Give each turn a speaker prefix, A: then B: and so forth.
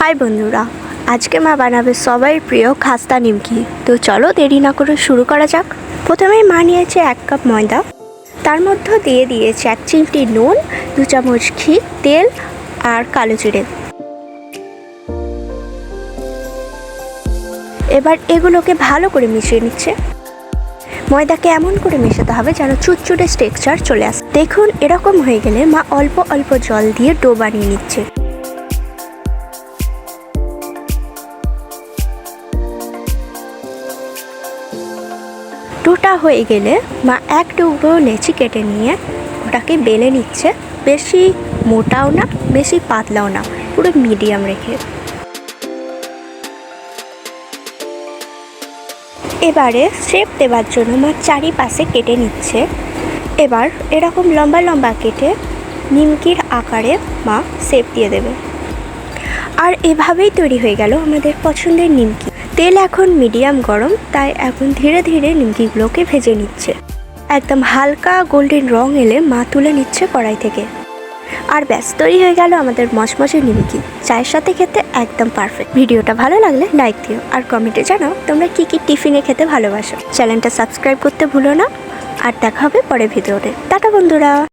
A: High বন্ধুরা, আজকে মা বানাবে সবাই প্রিয় খাস্তা নিমকি। তো চলো দেরি না করে শুরু করা যাক। প্রথমেই মা নিয়েছে 1 কাপ ময়দা, তার মধ্যে দিয়ে দিয়েছে 1 চিমটি নুন, 2 চামচ ঘি, তেল আর কালো জিরে। এবার এগুলোকে ভালো করে মিশিয়ে নিচ্ছে। ময়দাকে এমন করে মেশাতে হবে যেন চুটচুটে টেক্সচার চলে আসে। দেখুন এরকম হয়ে গেলে মা অল্প অল্প জল দিয়ে ডো বানিয়ে নিচ্ছে। ডোটা হয়ে গেলে মা এক টুকরো লেচি কেটে নিয়ে ওটাকে বেলে নিচ্ছে। বেশি মোটাও না, বেশি পাতলাও না, পুরো মিডিয়াম রেখে। এবারে শেপ দেওয়ার জন্য মা চারিপাশে কেটে নিচ্ছে। এবার এরকম লম্বা লম্বা কেটে নিমকির আকারে মা শেপ দিয়ে দেবে। আর এভাবেই তৈরি হয়ে গেল আমাদের পছন্দের নিমকি। তেল এখন মিডিয়াম গরম, তাই এখন ধীরে ধীরে নিমকিগুলোকে ভেজে নিচ্ছে। একদম হালকা গোল্ডেন রং এলে মা তুলে নিচ্ছে কড়াই থেকে। আর ব্যাস তৈরি হয়ে গেল আমাদের মচমচে নিমকি। চায়ের সাথে খেতে একদম পারফেক্ট। ভিডিওটা ভালো লাগলে লাইক দিও আর কমেন্টে জানাও তোমরা কি কি টিফিনে খেতে ভালোবাসো। চ্যানেলটা সাবস্ক্রাইব করতে ভুলো না। আর দেখা হবে পরের ভিডিওতে। টাটা বন্ধুরা।